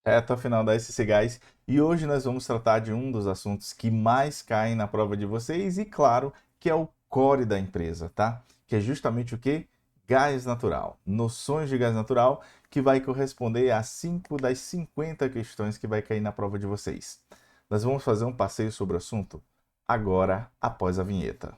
Reta final da SC Gás e hoje nós vamos tratar de um dos assuntos que mais caem na prova de vocês e, claro, que é o core da empresa, tá? Que é justamente o que? Gás natural. Noções de gás natural que vai corresponder a 5 das 50 questões que vai cair na prova de vocês. Nós vamos fazer um passeio sobre o assunto agora, após a vinheta.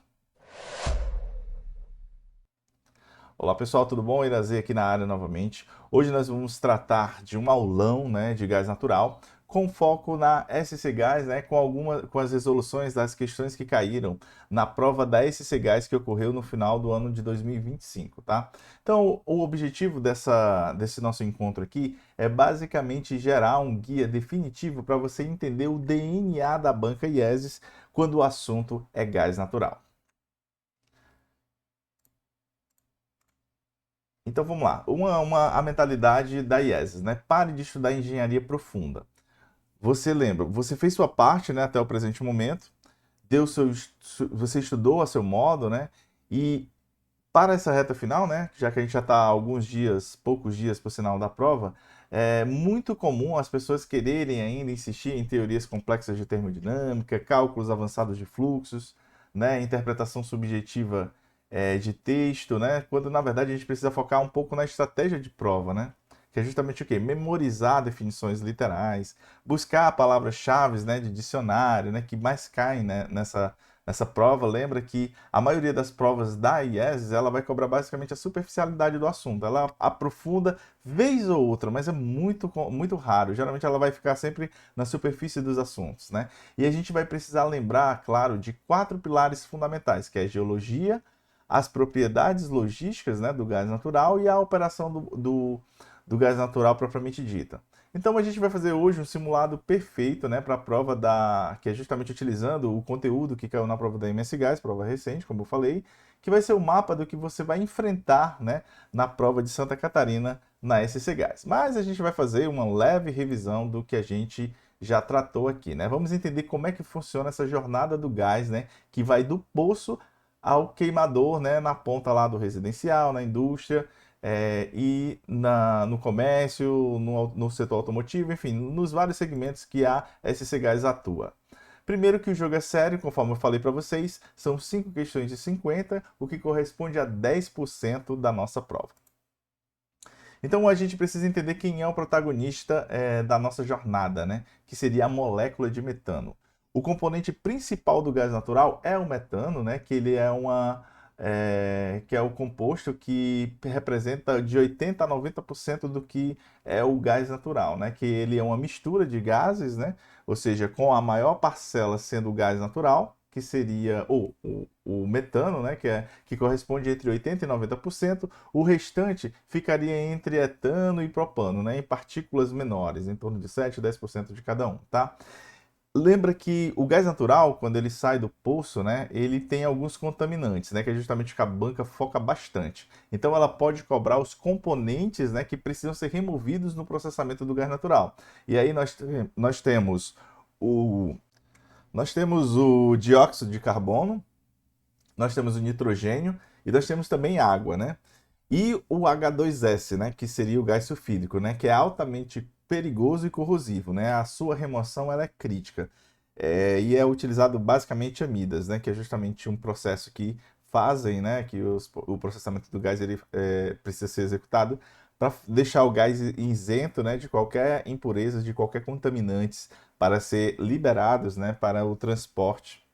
Olá pessoal, tudo bom? Irazê aqui na área novamente. Hoje nós vamos tratar de um aulão, né, de gás natural, com foco na SC Gás, né, com as resoluções das questões que caíram na prova da SC Gás que ocorreu no final do ano de 2025, tá? Então, o objetivo desse nosso encontro aqui é basicamente gerar um guia definitivo para você entender o DNA da banca IESES quando o assunto é gás natural. Então vamos lá. A mentalidade da IESES, né? Pare de estudar engenharia profunda. Você lembra, você fez sua parte, né, até o presente momento, você estudou a seu modo, né? E para essa reta final, né, já que a gente já está alguns dias, poucos dias por sinal da prova, é muito comum as pessoas quererem ainda insistir em teorias complexas de termodinâmica, cálculos avançados de fluxos, né, interpretação subjetiva de texto, né, quando na verdade a gente precisa focar um pouco na estratégia de prova, né, que é justamente o quê? Memorizar definições literais, buscar palavras-chave, né, de dicionário, né, que mais caem, né, nessa prova. Lembra que a maioria das provas da IESES, ela vai cobrar basicamente a superficialidade do assunto. Ela aprofunda vez ou outra, mas é muito raro. Geralmente ela vai ficar sempre na superfície dos assuntos, né? E a gente vai precisar lembrar, claro, de quatro pilares fundamentais, que é a geologia, as propriedades logísticas, né, do gás natural e a operação do gás natural propriamente dita. Então a gente vai fazer hoje um simulado perfeito, né, para a prova que é justamente utilizando o conteúdo que caiu na prova da MS Gás, prova recente, como eu falei, que vai ser o mapa do que você vai enfrentar, né, na prova de Santa Catarina na SC Gás. Mas a gente vai fazer uma leve revisão do que a gente já tratou aqui, né? Vamos entender como é que funciona essa jornada do gás, né, que vai do poço ao queimador, né, na ponta lá do residencial, na indústria, no comércio, no setor automotivo, enfim, nos vários segmentos que a SC Gás atua. Primeiro que o jogo é sério, conforme eu falei para vocês, são 5 questões de 50, o que corresponde a 10% da nossa prova. Então a gente precisa entender quem é o protagonista da nossa jornada, né? Que seria a molécula de metano. O componente principal do gás natural é o metano, né? Que ele que é o composto que representa de 80 a 90% do que é o gás natural, né? Que ele é uma mistura de gases, né? Ou seja, com a maior parcela sendo o gás natural, que seria o metano, né? Que corresponde entre 80 e 90%. O restante ficaria entre etano e propano, né, em partículas menores, em torno de 7 a 10% de cada um, tá? Lembra que o gás natural, quando ele sai do poço, né, ele tem alguns contaminantes, né, que é justamente o que a banca foca bastante. Então ela pode cobrar os componentes, né, que precisam ser removidos no processamento do gás natural. E aí nós temos o, nós temos o dióxido de carbono, nós temos o nitrogênio e nós temos também água, né? E o H2S, né, que seria o gás sulfídrico, né, que é altamente perigoso e corrosivo, né? A sua remoção ela é crítica. E é utilizado basicamente amidas, né, que é justamente um processo que fazem, né, que o processamento do gás ele precisa ser executado para deixar o gás isento, né, de qualquer impureza, de qualquer contaminantes, para ser liberados, né, para o transporte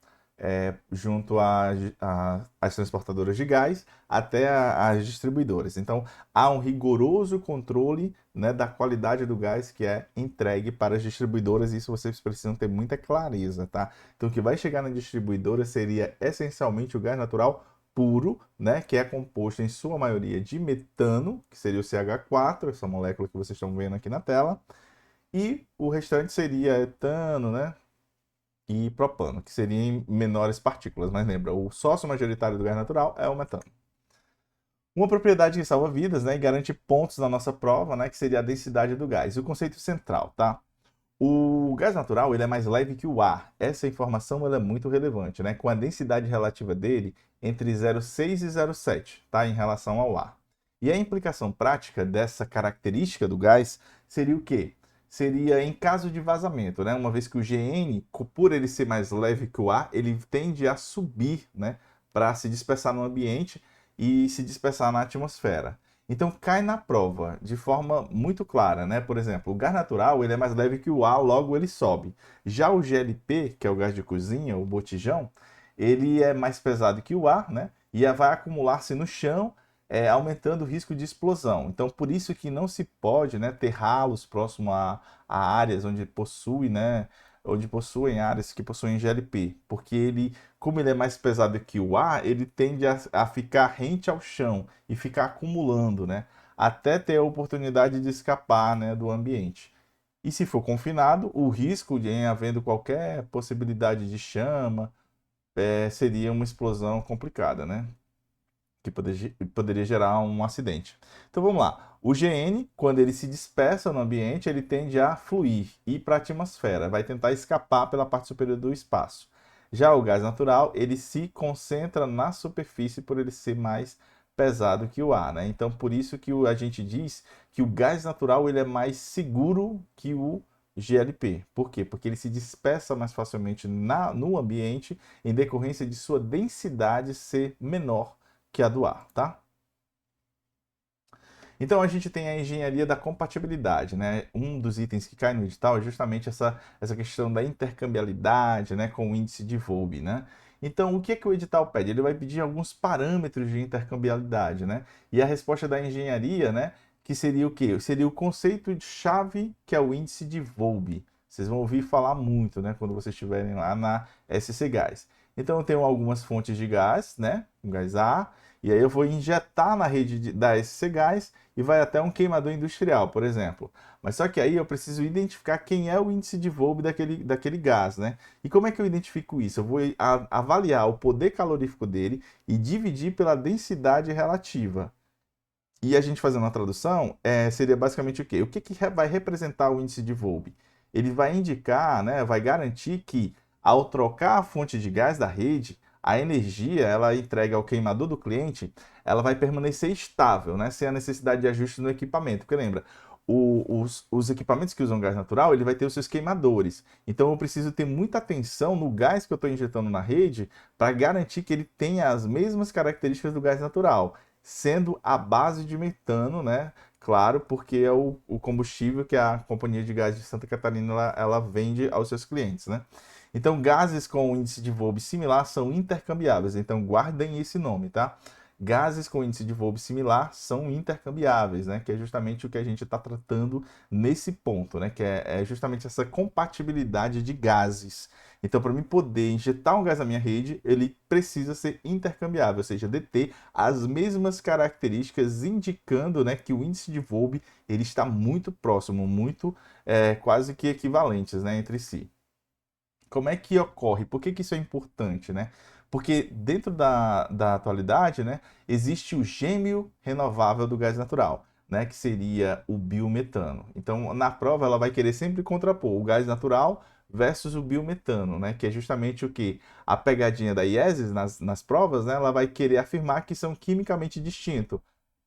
junto às transportadoras de gás até as distribuidoras. Então, há um rigoroso controle, né, da qualidade do gás que é entregue para as distribuidoras, e isso vocês precisam ter muita clareza, tá? Então, o que vai chegar na distribuidora seria essencialmente o gás natural puro, né, que é composto em sua maioria de metano, que seria o CH4, essa molécula que vocês estão vendo aqui na tela, e o restante seria etano, né, e propano, que seriam em menores partículas. Mas lembra, o sócio majoritário do gás natural é o metano. Uma propriedade que salva vidas, né, e garante pontos na nossa prova, né, que seria a densidade do gás. E o conceito central, tá? O gás natural ele é mais leve que o ar. Essa informação ela é muito relevante, né, com a densidade relativa dele entre 0,6 e 0,7, tá, em relação ao ar. E a implicação prática dessa característica do gás seria o quê? seria em caso de vazamento, né? Uma vez que o GN, por ele ser mais leve que o ar, ele tende a subir, né? Para se dispersar no ambiente e se dispersar na atmosfera. Então cai na prova de forma muito clara, né? Por exemplo, o gás natural ele é mais leve que o ar, logo ele sobe. Já o GLP, que é o gás de cozinha, o botijão, ele é mais pesado que o ar, né? E vai acumular-se no chão, aumentando o risco de explosão. Então, por isso que não se pode, né, ter ralos próximo a áreas onde possui, né, onde possuem áreas que possuem GLP, porque ele, como ele é mais pesado que o ar, ele tende a ficar rente ao chão e ficar acumulando, né, até ter a oportunidade de escapar, né, do ambiente. E se for confinado, o risco de em havendo qualquer possibilidade de chama, seria uma explosão complicada, né? Que poderia gerar um acidente. Então vamos lá. O GN, quando ele se dispersa no ambiente, ele tende a fluir, ir para a atmosfera, vai tentar escapar pela parte superior do espaço. Já o gás natural, ele se concentra na superfície por ele ser mais pesado que o ar, né? Então por isso que a gente diz que o gás natural ele é mais seguro que o GLP. Por quê? Porque ele se dispersa mais facilmente no ambiente em decorrência de sua densidade ser menor que a do ar, tá? Então a gente tem a engenharia da compatibilidade, né? Um dos itens que cai no edital é justamente essa questão da intercambiabilidade, né, com o índice de Volbe, né? Então, o que é que o edital pede? Ele vai pedir alguns parâmetros de intercambiabilidade, né? E a resposta da engenharia, né, que seria o quê? Seria o conceito de chave, que é o índice de Volbe. Vocês vão ouvir falar muito, né, quando vocês estiverem lá na SC Gás. Então, eu tenho algumas fontes de gás, né? O gás A, e aí eu vou injetar na rede da SC Gás e vai até um queimador industrial, por exemplo. Mas só que aí eu preciso identificar quem é o índice de Volbe daquele gás, né? E como é que eu identifico isso? Eu vou avaliar o poder calorífico dele e dividir pela densidade relativa. E a gente fazendo uma tradução, seria basicamente o quê? O que, que vai representar o índice de Volbe? Ele vai indicar, né, vai garantir que ao trocar a fonte de gás da rede, a energia ela entregue ao queimador do cliente, ela vai permanecer estável, né, sem a necessidade de ajuste no equipamento. Porque lembra, os equipamentos que usam gás natural, ele vai ter os seus queimadores. Então eu preciso ter muita atenção no gás que eu estou injetando na rede para garantir que ele tenha as mesmas características do gás natural, sendo a base de metano, né? Claro, porque é o combustível que a Companhia de Gás de Santa Catarina ela vende aos seus clientes, né? Então, gases com índice de Volbe similar são intercambiáveis. Então, guardem esse nome, tá? Gases com índice de Volbe similar são intercambiáveis, né? Que é justamente o que a gente está tratando nesse ponto, né? Que é justamente essa compatibilidade de gases. Então, para mim poder injetar um gás na minha rede, ele precisa ser intercambiável, ou seja, deter as mesmas características, indicando, né, que o índice de Volbe ele está muito próximo, muito quase que equivalentes, né, entre si. Como é que ocorre? Por que, que isso é importante, né? Porque dentro da atualidade, né, existe o gêmeo renovável do gás natural, né, que seria o biometano. Então, na prova, ela vai querer sempre contrapor o gás natural versus o biometano, né, que é justamente o que? A pegadinha da IESES nas provas, né, ela vai querer afirmar que são quimicamente distintos.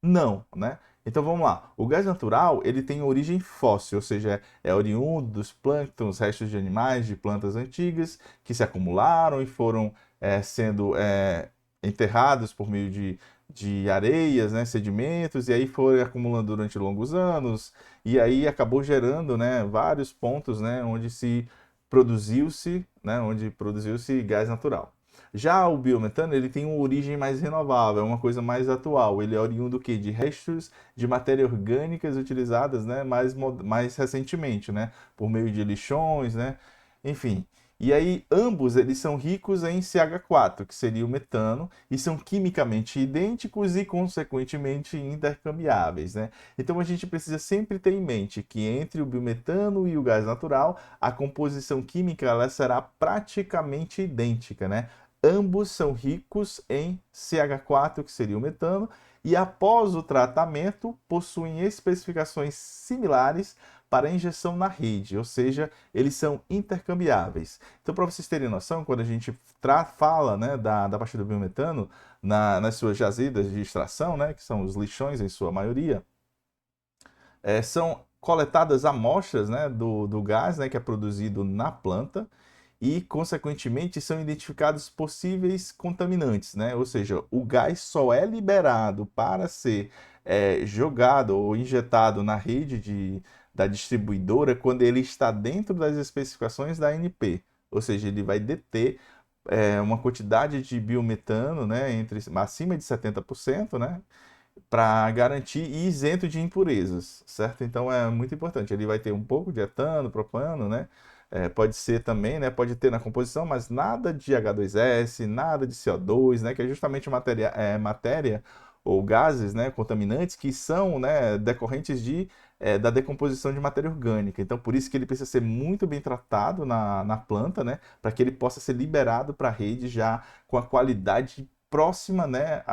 Não, né? Então vamos lá. O gás natural ele tem origem fóssil, ou seja, é oriundo dos plânctons, restos de animais, de plantas antigas que se acumularam e foram sendo enterrados por meio de areias, né, sedimentos, e aí foi acumulando durante longos anos, e aí acabou gerando, né, vários pontos, né, onde produziu-se gás natural. Já o biometano, ele tem uma origem mais renovável, é uma coisa mais atual. Ele é oriundo do quê? De restos de matéria orgânicas utilizadas, né, mais recentemente, né, por meio de lixões, né, enfim. E aí, ambos eles são ricos em CH4, que seria o metano, e são quimicamente idênticos e, consequentemente, intercambiáveis, né? Então, a gente precisa sempre ter em mente que entre o biometano e o gás natural, a composição química ela será praticamente idêntica, né? Ambos são ricos em CH4, que seria o metano, e após o tratamento possuem especificações similares para injeção na rede, ou seja, eles são intercambiáveis. Então, para vocês terem noção, quando a gente fala, né, da parte do biometano nas suas jazidas de extração, né, que são os lixões em sua maioria, são coletadas amostras, né, do gás, né, que é produzido na planta e, consequentemente, são identificados possíveis contaminantes, né? Ou seja, o gás só é liberado para ser jogado ou injetado na rede da distribuidora quando ele está dentro das especificações da ANP. Ou seja, ele vai deter uma quantidade de biometano, né, acima de 70%, né, para garantir e isento de impurezas, certo? Então é muito importante. Ele vai ter um pouco de etano, propano, né? Pode ser também, né? Pode ter na composição, mas nada de H2S, nada de CO2, né? Que é justamente matéria ou gases, né? Contaminantes que são, né? Decorrentes da decomposição de matéria orgânica. Então, por isso que ele precisa ser muito bem tratado na planta, né? Para que ele possa ser liberado para a rede já com a qualidade próxima, né?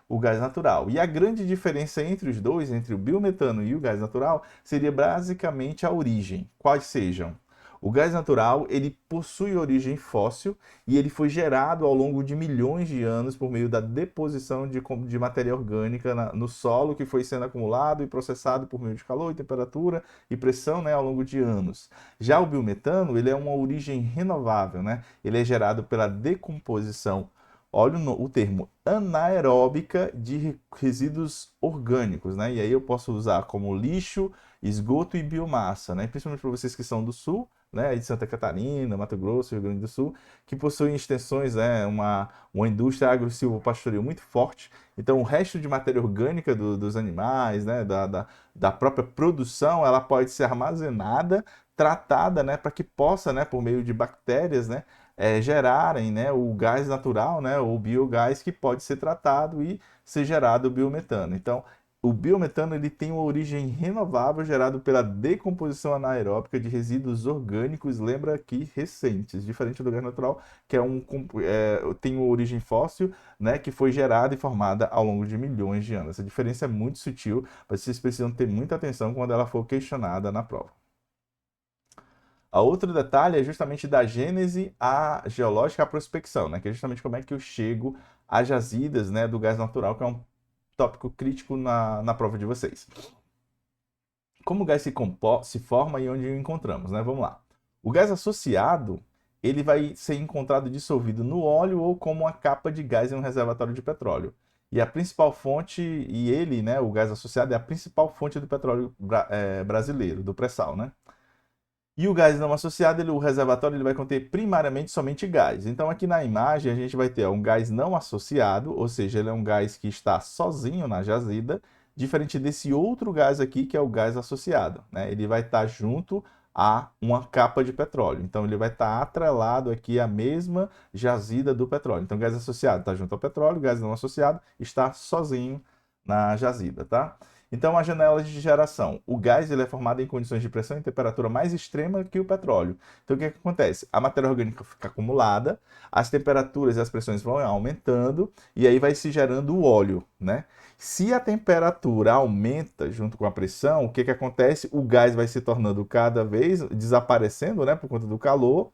O gás natural. E a grande diferença entre os dois, entre o biometano e o gás natural, seria basicamente a origem. Quais sejam? O gás natural, ele possui origem fóssil e ele foi gerado ao longo de milhões de anos por meio da deposição de matéria orgânica no solo que foi sendo acumulado e processado por meio de calor e temperatura e pressão, né, ao longo de anos. Já o biometano, ele é uma origem renovável, né? Ele é gerado pela decomposição, olha o termo, anaeróbica de resíduos orgânicos, né? E aí eu posso usar como lixo, esgoto e biomassa, né? Principalmente para vocês que são do sul, né? De Santa Catarina, Mato Grosso, Rio Grande do Sul, que possuem extensões, né? Uma indústria agro-silvopastoril muito forte. Então, o resto de matéria orgânica dos animais, né? Da própria produção, ela pode ser armazenada, tratada, né? Para que possa, né? Por meio de bactérias, né? Gerarem, né, o gás natural, né, o biogás que pode ser tratado e ser gerado o biometano. Então, o biometano ele tem uma origem renovável gerado pela decomposição anaeróbica de resíduos orgânicos, lembra aqui, recentes, diferente do gás natural, que tem uma origem fóssil, né, que foi gerada e formada ao longo de milhões de anos. Essa diferença é muito sutil, mas vocês precisam ter muita atenção quando ela for questionada na prova. A outro detalhe é justamente da gênese à geológica à prospecção, né? Que é justamente como é que eu chego às jazidas, né, do gás natural, que é um tópico crítico na prova de vocês. Como o gás se forma e onde o encontramos, né? Vamos lá. O gás associado, ele vai ser encontrado dissolvido no óleo ou como uma capa de gás em um reservatório de petróleo. E a principal fonte, né, o gás associado é a principal fonte do petróleo brasileiro, do pré-sal, né? E o gás não associado, o reservatório ele vai conter primariamente somente gás. Então, aqui na imagem, a gente vai ter um gás não associado, ou seja, ele é um gás que está sozinho na jazida, diferente desse outro gás aqui, que é o gás associado, né? Ele vai estar junto a uma capa de petróleo. Então, ele vai estar atrelado aqui à mesma jazida do petróleo. Então, o gás associado está junto ao petróleo, o gás não associado está sozinho na jazida, tá? Então, as janelas de geração. O gás ele é formado em condições de pressão e temperatura mais extrema que o petróleo. Então, o que acontece? A matéria orgânica fica acumulada, as temperaturas e as pressões vão aumentando, e aí vai se gerando o óleo, né? Se a temperatura aumenta junto com a pressão, o que acontece? O gás vai se tornando cada vez desaparecendo, né, por conta do calor.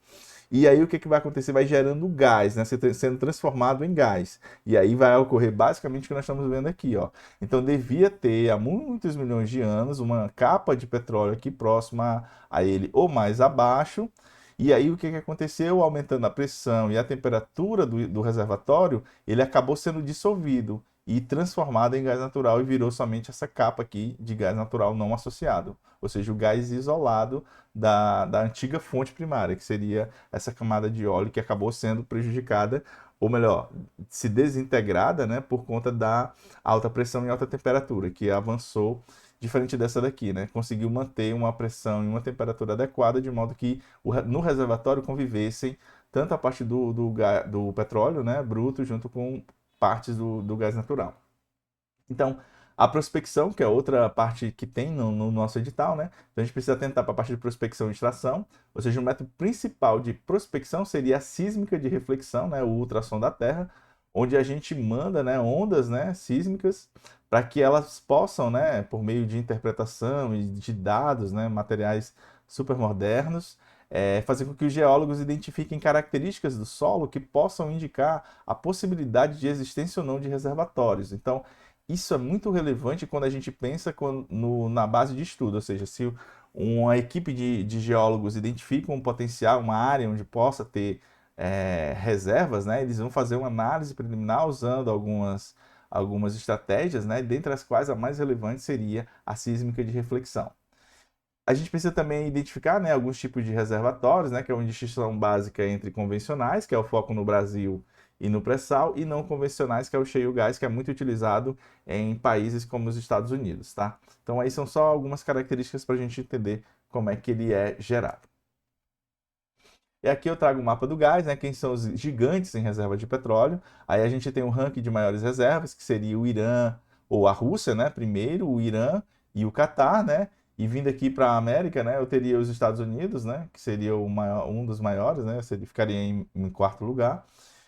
E aí o que vai acontecer? Vai gerando gás, né? Sendo transformado em gás. E aí vai ocorrer basicamente o que nós estamos vendo aqui, ó. Então devia ter há muitos milhões de anos uma capa de petróleo aqui próxima a ele ou mais abaixo. E aí o que aconteceu? Aumentando a pressão e a temperatura do reservatório, ele acabou sendo dissolvido e transformado em gás natural e virou somente essa capa aqui de gás natural não associado. Ou seja, o gás isolado da antiga fonte primária, que seria essa camada de óleo que acabou sendo prejudicada, ou melhor, se desintegrada, né, por conta da alta pressão e alta temperatura, que avançou diferente dessa daqui, né? Conseguiu manter uma pressão e uma temperatura adequada, de modo que no reservatório convivessem tanto a parte do petróleo, né, bruto, junto com partes do gás natural. Então, a prospecção, que é outra parte que tem no nosso edital, né? Então a gente precisa atentar para a parte de prospecção e extração, ou seja, o método principal de prospecção seria a sísmica de reflexão, né? O ultrassom da Terra, onde a gente manda, né, ondas, né, sísmicas para que elas possam, né, por meio de interpretação e de dados, né, materiais supermodernos, fazer com que os geólogos identifiquem características do solo que possam indicar a possibilidade de existência ou não de reservatórios. Então, isso é muito relevante quando a gente pensa na base de estudo, ou seja, se uma equipe de geólogos identifica um potencial, uma área onde possa ter reservas, né, eles vão fazer uma análise preliminar usando algumas estratégias, né, dentre as quais a mais relevante seria a sísmica de reflexão. A gente precisa também identificar, né, alguns tipos de reservatórios, né, que é uma distinção básica entre convencionais, que é o foco no Brasil e no pré-sal, e não convencionais, que é o shale gas, que é muito utilizado em países como os Estados Unidos, tá? Então aí são só algumas características para a gente entender como é que ele é gerado. E aqui eu trago o mapa do gás, né? Quem são os gigantes em reserva de petróleo. Aí a gente tem um ranking de maiores reservas, que seria o Irã ou a Rússia, né? Primeiro, o Irã e o Catar, né? E vindo aqui para a América, né? Eu teria os Estados Unidos, né? Que seria um dos maiores, né? Ele ficaria em quarto lugar.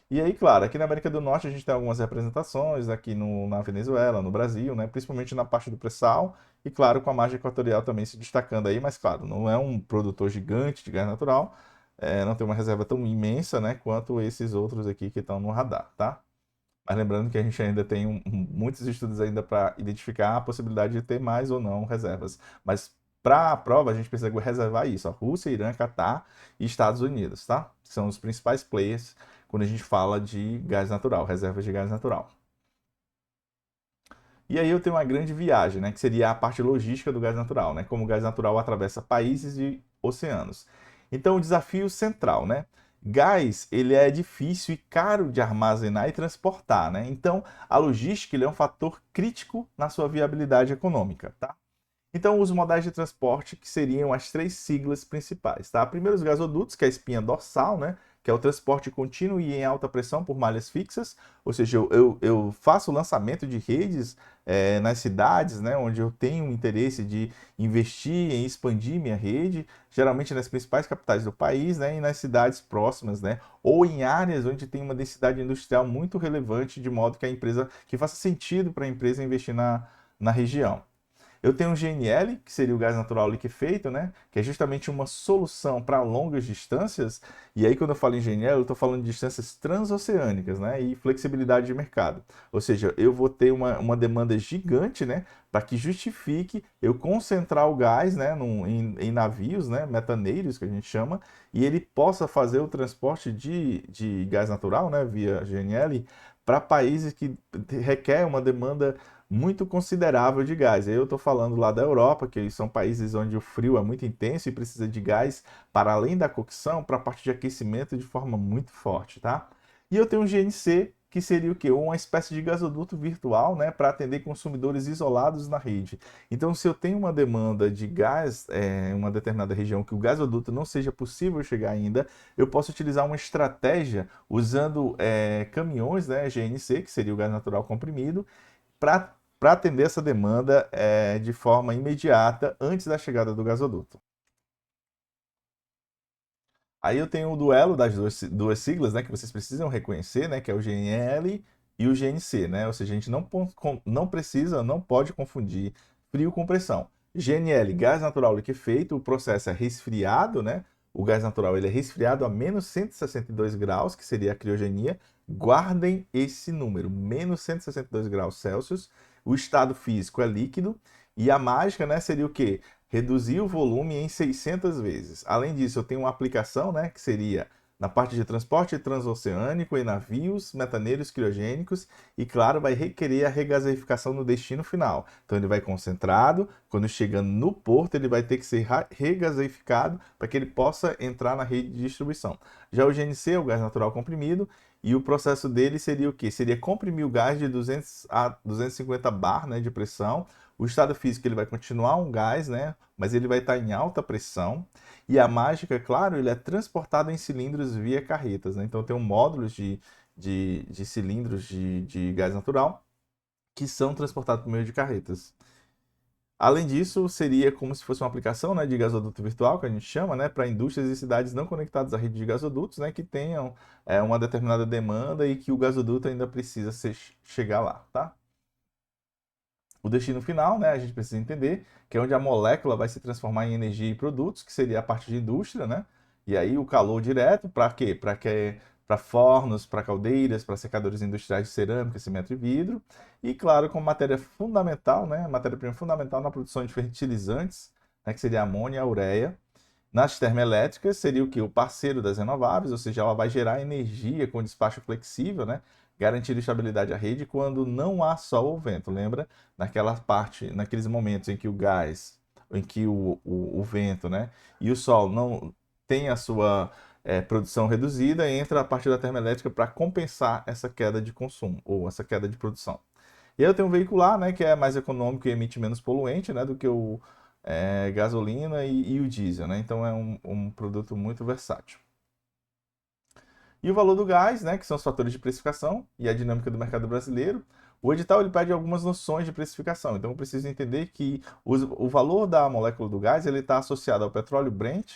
E aí, claro, aqui na América do Norte a gente tem algumas representações, aqui na Venezuela, no Brasil, né? Principalmente na parte do pré-sal. E claro, com a margem equatorial também se destacando aí, mas claro, não é um produtor gigante de gás natural, não tem uma reserva tão imensa, né, quanto esses outros aqui que estão no radar, tá? Mas lembrando que a gente ainda tem muitos estudos ainda para identificar a possibilidade de ter mais ou não reservas. Mas para a prova a gente precisa reservar isso, a Rússia, Irã, Catar e Estados Unidos, tá? São os principais players quando a gente fala de gás natural, reservas de gás natural. E aí eu tenho uma grande viagem, né, que seria a parte logística do gás natural, né, como o gás natural atravessa países e oceanos. Então, o desafio central, né, gás, ele é difícil e caro de armazenar e transportar, né, então a logística ele é um fator crítico na sua viabilidade econômica, tá? Então, os modais de transporte, que seriam as três siglas principais, tá? Primeiro, os gasodutos, que é a espinha dorsal, né? Que é o transporte contínuo e em alta pressão por malhas fixas, ou seja, eu faço o lançamento de redes nas cidades, né? Onde eu tenho interesse de investir em expandir minha rede, geralmente nas principais capitais do país, né? E nas cidades próximas, né? Ou em áreas onde tem uma densidade industrial muito relevante, de modo que faça sentido para a empresa investir na região. Eu tenho o GNL, que seria o gás natural liquefeito, né? Que é justamente uma solução para longas distâncias. E aí, quando eu falo em GNL, eu estou falando de distâncias transoceânicas, né? E flexibilidade de mercado. Ou seja, eu vou ter uma demanda gigante, né? Para que justifique eu concentrar o gás, né? Em navios, né? Metaneiros, que a gente chama, e ele possa fazer o transporte de gás natural, né? Via GNL, para países que requer uma demanda muito considerável de gás. Aí eu estou falando lá da Europa, que são países onde o frio é muito intenso e precisa de gás para além da cocção, para a parte de aquecimento de forma muito forte, tá? E eu tenho um GNC, que seria o quê? Uma espécie de gasoduto virtual, né, para atender consumidores isolados na rede. Então, se eu tenho uma demanda de gás em uma determinada região que o gasoduto não seja possível chegar ainda, eu posso utilizar uma estratégia usando caminhões, né, GNC, que seria o gás natural comprimido, para atender essa demanda de forma imediata antes da chegada do gasoduto. Aí eu tenho o duelo das duas siglas, né, que vocês precisam reconhecer, né, que é o GNL e o GNC, né? Ou seja, a gente não precisa, não pode confundir frio com pressão. GNL, gás natural liquefeito, o processo é resfriado, né? O gás natural ele é resfriado a menos 162 graus, que seria a criogenia. Guardem esse número, menos 162 graus Celsius. O estado físico é líquido. E a mágica, né, seria o quê? Reduzir o volume em 600 vezes. Além disso, eu tenho uma aplicação, né, que seria na parte de transporte transoceânico em navios metaneiros criogênicos e, claro, vai requerer a regasificação no destino final. Então, ele vai concentrado, quando chegando no porto, ele vai ter que ser regasificado para que ele possa entrar na rede de distribuição. Já o GNC, o gás natural comprimido, e o processo dele seria o quê? Seria comprimir o gás de 200 a 250 bar, né, de pressão. O estado físico ele vai continuar um gás, né? Mas ele vai estar em alta pressão. E a mágica, claro, ele é transportado em cilindros via carretas, né? Então tem um módulos de cilindros de gás natural que são transportados por meio de carretas. Além disso, seria como se fosse uma aplicação, né, de gasoduto virtual, que a gente chama, né, para indústrias e cidades não conectadas à rede de gasodutos, né, que tenham uma determinada demanda e que o gasoduto ainda precisa chegar lá, tá? O destino final, né, a gente precisa entender que é onde a molécula vai se transformar em energia e produtos, que seria a parte de indústria, né? E aí o calor direto, para quê? Para para fornos, para caldeiras, para secadores industriais de cerâmica, cimento e vidro. E, claro, como matéria fundamental, né, matéria-prima fundamental na produção de fertilizantes, né, que seria a amônia e a ureia. Nas termoelétricas, seria o que? O parceiro das renováveis, ou seja, ela vai gerar energia com despacho flexível, né? Garantir estabilidade à rede quando não há sol ou vento. Lembra? Naquela parte, naqueles momentos em que o gás, em que o vento, né? E o sol não tem a sua produção reduzida, entra a parte da termoelétrica para compensar essa queda de consumo ou essa queda de produção. E aí eu tenho um veicular, né, que é mais econômico e emite menos poluente, né, do que o gasolina e o diesel, né? Então é um produto muito versátil. E o valor do gás, né, que são os fatores de precificação e a dinâmica do mercado brasileiro. O edital ele pede algumas noções de precificação, então eu preciso entender que o valor da molécula do gás ele está associado ao petróleo Brent,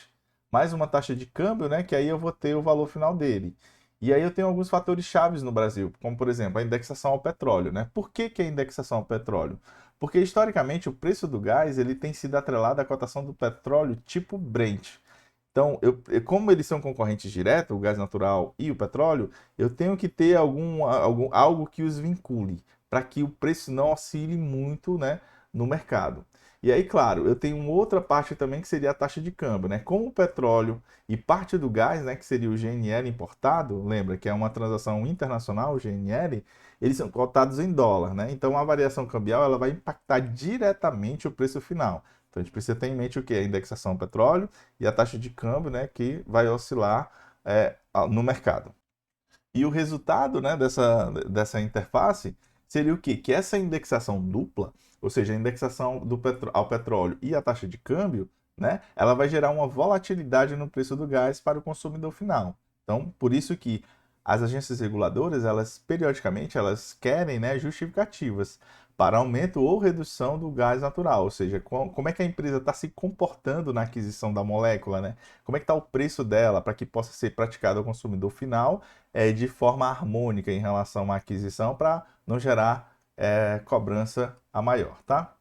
mais uma taxa de câmbio, né, que aí eu vou ter o valor final dele. E aí eu tenho alguns fatores chaves no Brasil, como por exemplo a indexação ao petróleo, né? Por que a indexação ao petróleo? Porque historicamente o preço do gás ele tem sido atrelado à cotação do petróleo tipo Brent. Então, como eles são concorrentes diretos, o gás natural e o petróleo, eu tenho que ter algo que os vincule, para que o preço não oscile muito, né, no mercado. E aí, claro, eu tenho uma outra parte também que seria a taxa de câmbio, né? Como o petróleo e parte do gás, né, que seria o GNL importado, lembra que é uma transação internacional, o GNL, eles são cotados em dólar, né? Então, a variação cambial ela vai impactar diretamente o preço final. Então, a gente precisa ter em mente o que? A indexação ao petróleo e a taxa de câmbio, né, que vai oscilar no mercado. E o resultado, né, dessa interface seria o quê? Que essa indexação dupla, ou seja, a indexação ao petróleo e a taxa de câmbio, né, ela vai gerar uma volatilidade no preço do gás para o consumidor final. Então, por isso que as agências reguladoras, elas periodicamente, elas querem, né, justificativas para aumento ou redução do gás natural, ou seja, como é que a empresa está se comportando na aquisição da molécula, né? Como é que está o preço dela para que possa ser praticado ao consumidor final de forma harmônica em relação à aquisição para não gerar cobrança a maior, tá?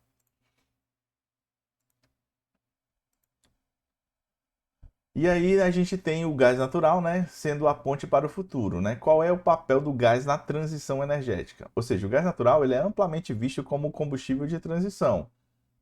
E aí a gente tem o gás natural, né, sendo a ponte para o futuro, né? Qual é o papel do gás na transição energética? Ou seja, o gás natural ele é amplamente visto como combustível de transição.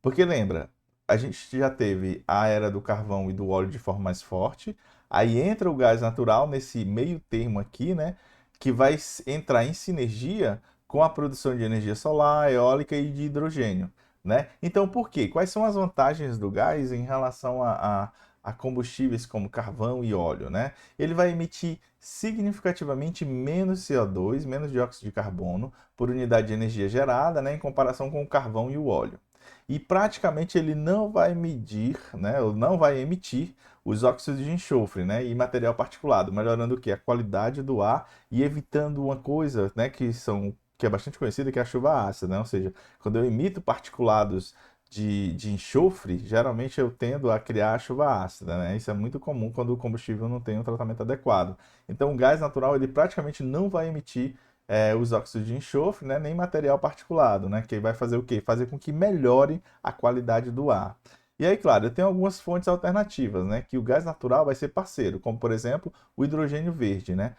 Porque lembra, a gente já teve a era do carvão e do óleo de forma mais forte, aí entra o gás natural nesse meio termo aqui, né, que vai entrar em sinergia com a produção de energia solar, eólica e de hidrogênio, né? Então, por quê? Quais são as vantagens do gás em relação a combustíveis como carvão e óleo, né? Ele vai emitir significativamente menos CO2, menos dióxido de carbono por unidade de energia gerada, né, em comparação com o carvão e o óleo. E praticamente ele não vai medir, né, ou não vai emitir os óxidos de enxofre, né, e material particulado, melhorando o que? A qualidade do ar e evitando uma coisa, né, que é bastante conhecida, que é a chuva ácida, né? Ou seja, quando eu emito particulados de enxofre, geralmente eu tendo a criar a chuva ácida, né? Isso é muito comum quando o combustível não tem um tratamento adequado. Então, o gás natural ele praticamente não vai emitir os óxidos de enxofre, né, nem material particulado, né, que vai fazer o quê? Fazer com que melhore a qualidade do ar. E aí, claro, eu tenho algumas fontes alternativas, né, que o gás natural vai ser parceiro, como por exemplo o hidrogênio verde, né?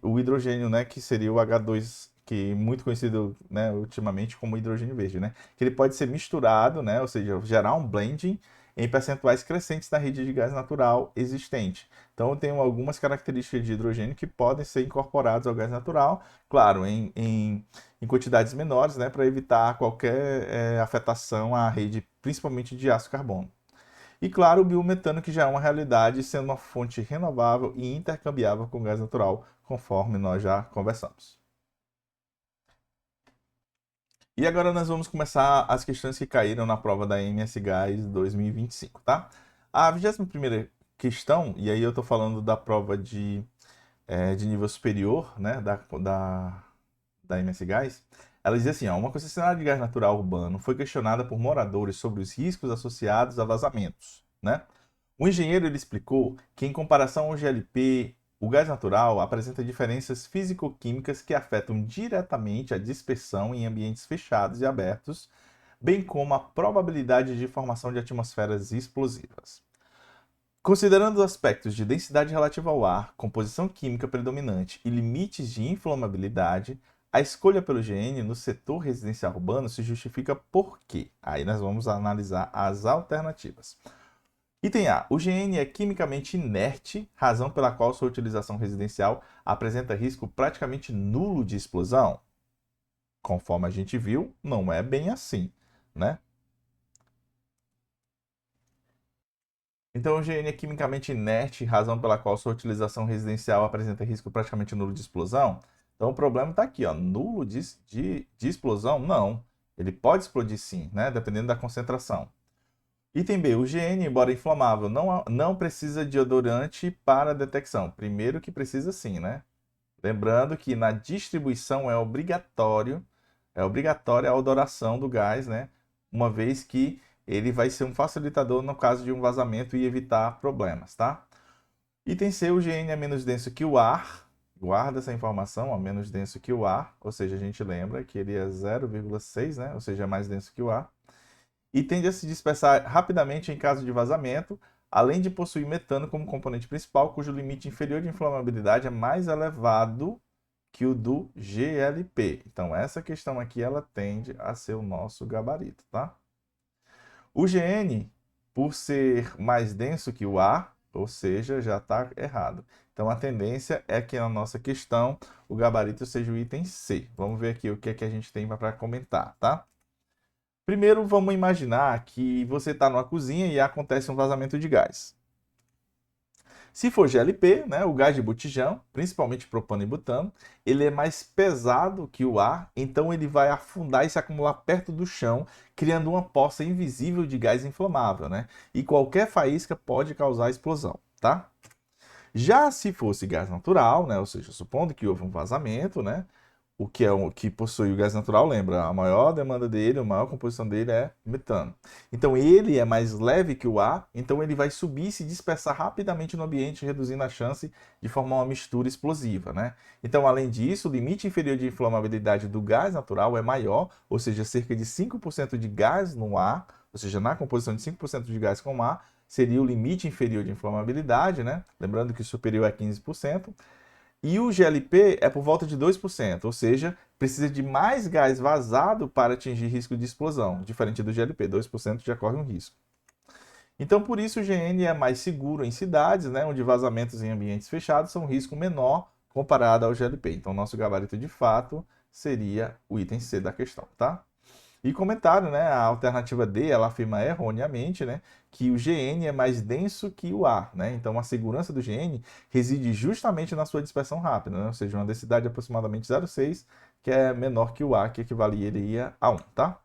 O hidrogênio, né, que seria o H2, que é muito conhecido, né, ultimamente como hidrogênio verde, né? Que ele pode ser misturado, né, ou seja, gerar um blending em percentuais crescentes na rede de gás natural existente. Então, eu tenho algumas características de hidrogênio que podem ser incorporadas ao gás natural, claro, em quantidades menores, né, para evitar qualquer afetação à rede, principalmente de ácido carbono. E, claro, o biometano, que já é uma realidade, sendo uma fonte renovável e intercambiável com o gás natural, conforme nós já conversamos. E agora nós vamos começar as questões que caíram na prova da MS Gás 2025, tá? A 21ª questão, e aí eu estou falando da prova de nível superior, né, da MS Gás, ela diz assim, ó, uma concessionária de gás natural urbano foi questionada por moradores sobre os riscos associados a vazamentos, né? O engenheiro ele explicou que, em comparação ao GLP, o gás natural apresenta diferenças físico-químicas que afetam diretamente a dispersão em ambientes fechados e abertos, bem como a probabilidade de formação de atmosferas explosivas. Considerando os aspectos de densidade relativa ao ar, composição química predominante e limites de inflamabilidade, a escolha pelo GN no setor residencial urbano se justifica por quê? Aí nós vamos analisar as alternativas. Item A. O GN é quimicamente inerte, razão pela qual sua utilização residencial apresenta risco praticamente nulo de explosão. Conforme a gente viu, não é bem assim, né? Então, o GN é quimicamente inerte, razão pela qual sua utilização residencial apresenta risco praticamente nulo de explosão. Então, o problema está aqui, ó, nulo de explosão? Não. Ele pode explodir sim, né? Dependendo da concentração. Item B. O GN, embora inflamável, não precisa de odorante para detecção. Primeiro que precisa sim, né? Lembrando que na distribuição é obrigatória a odoração do gás, né? Uma vez que ele vai ser um facilitador no caso de um vazamento e evitar problemas, tá? Item C, o GN é menos denso que o ar. Guarda essa informação, ó, menos denso que o ar, ou seja, a gente lembra que ele é 0,6, né? Ou seja, é mais denso que o ar. E tende a se dispersar rapidamente em caso de vazamento, além de possuir metano como componente principal, cujo limite inferior de inflamabilidade é mais elevado que o do GLP. Então, essa questão aqui, ela tende a ser o nosso gabarito, tá? O GN, por ser mais denso que o ar, ou seja, já está errado. Então, a tendência é que na nossa questão o gabarito seja o item C. Vamos ver aqui o que é que a gente tem para comentar, tá? Primeiro, vamos imaginar que você está numa cozinha e acontece um vazamento de gás. Se for GLP, né, o gás de botijão, principalmente propano e butano, ele é mais pesado que o ar, então ele vai afundar e se acumular perto do chão, criando uma poça invisível de gás inflamável, né? E qualquer faísca pode causar explosão, tá? Já se fosse gás natural, né, ou seja, supondo que houve um vazamento, né, o que é o que possui o gás natural, lembra, a maior demanda dele, a maior composição dele é metano. Então ele é mais leve que o ar, então ele vai subir e se dispersar rapidamente no ambiente, reduzindo a chance de formar uma mistura explosiva, né? Então, além disso, o limite inferior de inflamabilidade do gás natural é maior, ou seja, cerca de 5% de gás no ar, ou seja, na composição de 5% de gás com ar, seria o limite inferior de inflamabilidade, né? Lembrando que o superior é 15%. E o GLP é por volta de 2%, ou seja, precisa de mais gás vazado para atingir risco de explosão. Diferente do GLP, 2% já corre um risco. Então, por isso, o GN é mais seguro em cidades, né, onde vazamentos em ambientes fechados são um risco menor comparado ao GLP. Então, nosso gabarito de fato seria o item C da questão, tá? E comentário, né? A alternativa D, ela afirma erroneamente, né, que o GN é mais denso que o ar, né? Então a segurança do GN reside justamente na sua dispersão rápida, né? Ou seja, uma densidade de aproximadamente 0,6, que é menor que o ar, que equivaleria a 1, tá?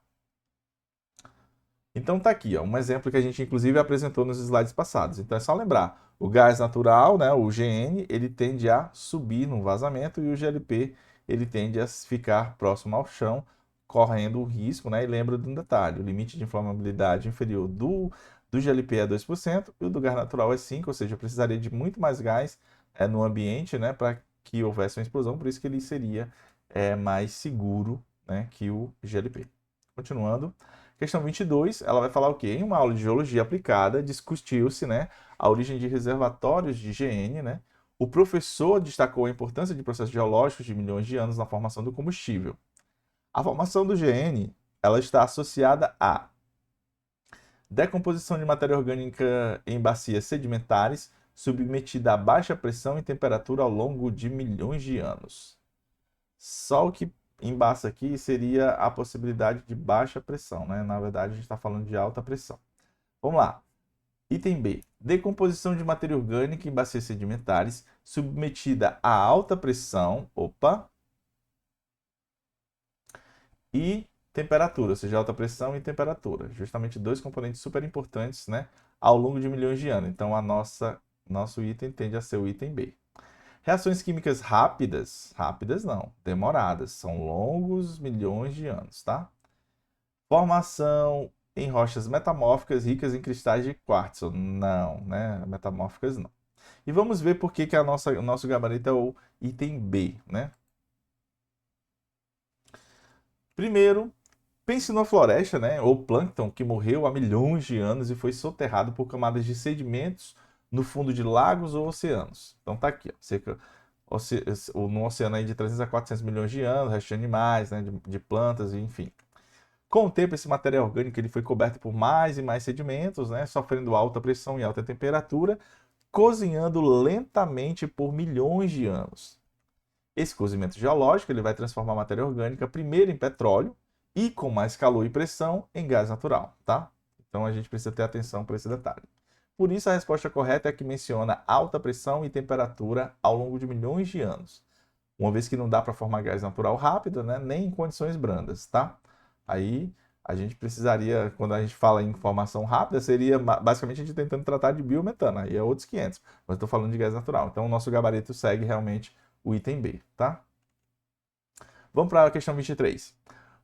Então tá aqui, ó, um exemplo que a gente inclusive apresentou nos slides passados. Então é só lembrar, o gás natural, né, o GN, ele tende a subir no vazamento e o GLP, ele tende a ficar próximo ao chão, correndo o risco, né? E lembra de um detalhe, o limite de inflamabilidade inferior do GLP é 2% e o do gás natural é 5%, ou seja, precisaria de muito mais gás no ambiente, né, para que houvesse uma explosão, por isso que ele seria mais seguro, né, que o GLP. Continuando. Questão 22, ela vai falar o quê? Em uma aula de geologia aplicada, discutiu-se, né, a origem de reservatórios de GN, né? O professor destacou a importância de processos geológicos de milhões de anos na formação do combustível. A formação do GN, ela está associada a decomposição de matéria orgânica em bacias sedimentares, submetida a baixa pressão e temperatura ao longo de milhões de anos. Só o que embaça aqui seria a possibilidade de baixa pressão, né? Na verdade, a gente está falando de alta pressão. Vamos lá. Item B. Decomposição de matéria orgânica em bacias sedimentares submetida a alta pressão, e temperatura, ou seja, alta pressão e temperatura. Justamente dois componentes super importantes, né? Ao longo de milhões de anos. Então, nosso item tende a ser o item B. Reações químicas rápidas, rápidas não, demoradas, são longos milhões de anos, tá? Formação em rochas metamórficas ricas em cristais de quartzo, não, né? Metamórficas não. E vamos ver por que o nosso gabarito é o item B, né? Primeiro, pense numa floresta, né? Ou plâncton que morreu há milhões de anos e foi soterrado por camadas de sedimentos no fundo de lagos ou oceanos. Então tá aqui, ó, no oceano aí de 300 a 400 milhões de anos, restos de animais, né, de plantas, enfim. Com o tempo, esse material orgânico ele foi coberto por mais e mais sedimentos, né, sofrendo alta pressão e alta temperatura, cozinhando lentamente por milhões de anos. Esse cozimento geológico ele vai transformar a matéria orgânica primeiro em petróleo e, com mais calor e pressão, em gás natural, tá? Então a gente precisa ter atenção para esse detalhe. Por isso, a resposta correta é a que menciona alta pressão e temperatura ao longo de milhões de anos. Uma vez que não dá para formar gás natural rápido, né, nem em condições brandas, tá? Aí a gente precisaria, quando a gente fala em formação rápida, seria basicamente a gente tentando tratar de biometano, aí é outros 500, mas estou falando de gás natural. Então o nosso gabarito segue realmente o item B, tá? Vamos para a questão 23.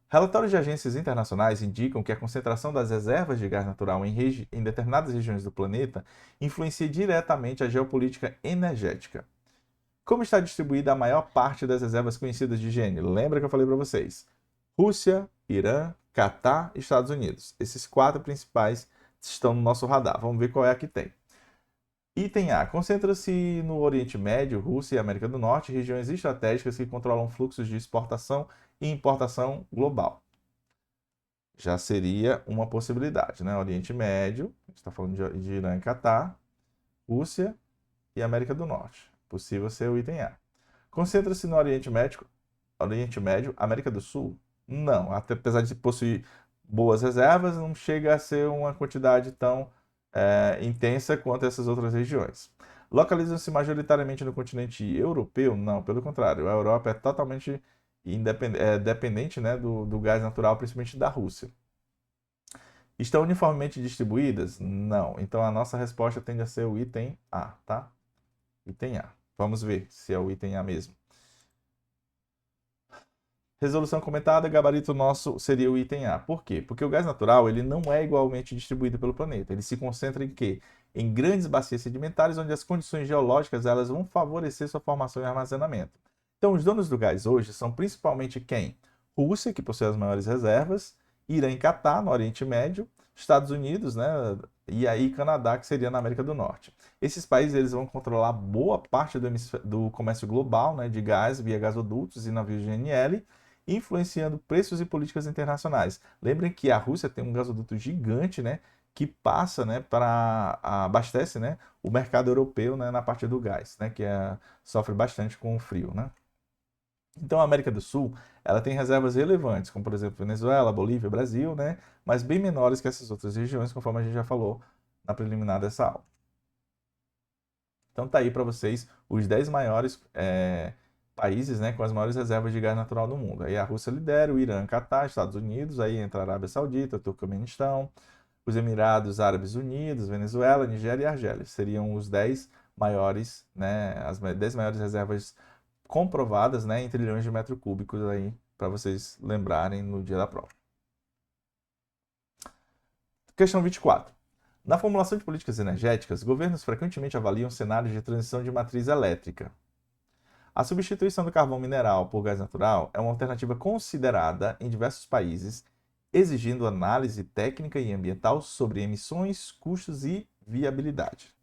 Relatórios de agências internacionais indicam que a concentração das reservas de gás natural em determinadas regiões do planeta influencia diretamente a geopolítica energética. Como está distribuída a maior parte das reservas conhecidas de GN? Lembra que eu falei para vocês? Rússia, Irã, Catar e Estados Unidos. Esses 4 principais estão no nosso radar. Vamos ver qual é a que tem. Item A. Concentra-se no Oriente Médio, Rússia e América do Norte, regiões estratégicas que controlam fluxos de exportação e importação global. Já seria uma possibilidade, né? Oriente Médio, a gente está falando de Irã e Catar, Rússia e América do Norte. Possível ser o item A. Concentra-se no Oriente Médio, América do Sul? Não, apesar de possuir boas reservas, não chega a ser uma quantidade tão intensa quanto essas outras regiões. Localizam-se majoritariamente no continente europeu? Não, pelo contrário, a Europa é totalmente dependente, né, do gás natural, principalmente da Rússia. Estão uniformemente distribuídas? Não. Então a nossa resposta tende a ser o item A, tá? Item A. Vamos ver se é o item A mesmo. Resolução comentada, gabarito nosso seria o item A. Por quê? Porque o gás natural ele não é igualmente distribuído pelo planeta. Ele se concentra em quê? Em grandes bacias sedimentares, onde as condições geológicas elas vão favorecer sua formação e armazenamento. Então, os donos do gás hoje são principalmente quem? Rússia, que possui as maiores reservas, Irã e Catar, no Oriente Médio, Estados Unidos, né? E aí Canadá, que seria na América do Norte. Esses países eles vão controlar boa parte do comércio global, né, de gás via gasodutos e navios GNL, influenciando preços e políticas internacionais. Lembrem que a Rússia tem um gasoduto gigante, né, que passa, né, para abastece, né, o mercado europeu, né, na parte do gás, né, que sofre bastante com o frio, né. Então a América do Sul, ela tem reservas relevantes, como por exemplo Venezuela, Bolívia, Brasil, né, mas bem menores que essas outras regiões, conforme a gente já falou na preliminar dessa aula. Então tá aí para vocês os 10 maiores países, né, com as maiores reservas de gás natural do mundo. Aí a Rússia lidera, o Irã, Catar, Estados Unidos, aí entra a Arábia Saudita, Turcomenistão, os Emirados Árabes Unidos, Venezuela, Nigéria e Argélia. Seriam os 10 maiores, né, as 10 maiores reservas comprovadas, né, em trilhões de metros cúbicos aí, para vocês lembrarem no dia da prova. Questão 24. Na formulação de políticas energéticas, governos frequentemente avaliam cenários de transição de matriz elétrica. A substituição do carvão mineral por gás natural é uma alternativa considerada em diversos países, exigindo análise técnica e ambiental sobre emissões, custos e viabilidade.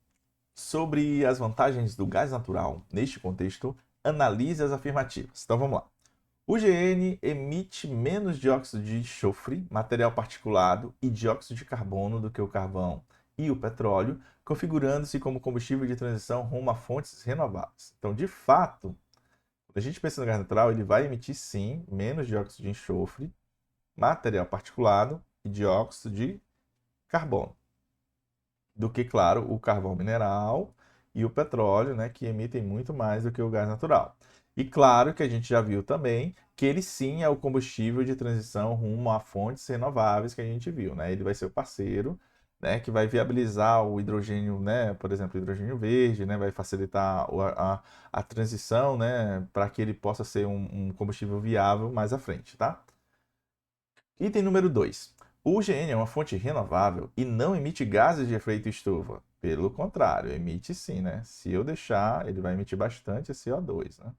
Sobre as vantagens do gás natural neste contexto, analise as afirmativas. Então vamos lá. O GN emite menos dióxido de enxofre, material particulado e dióxido de carbono do que o carvão e o petróleo, configurando-se como combustível de transição rumo a fontes renováveis. Então, de fato, quando a gente pensa no gás natural, ele vai emitir sim menos dióxido de enxofre, material particulado e dióxido de carbono do que, claro, o carvão mineral e o petróleo, né, que emitem muito mais do que o gás natural. E claro que a gente já viu também que ele sim é o combustível de transição rumo a fontes renováveis que a gente viu, né? Ele vai ser o parceiro, né, que vai viabilizar o hidrogênio, né, por exemplo, o hidrogênio verde, né, vai facilitar a transição, né, para que ele possa ser um combustível viável mais à frente, tá? Item número 2. O GN é uma fonte renovável e não emite gases de efeito estufa. Pelo contrário, emite sim, né? Se eu deixar, ele vai emitir bastante CO2, né?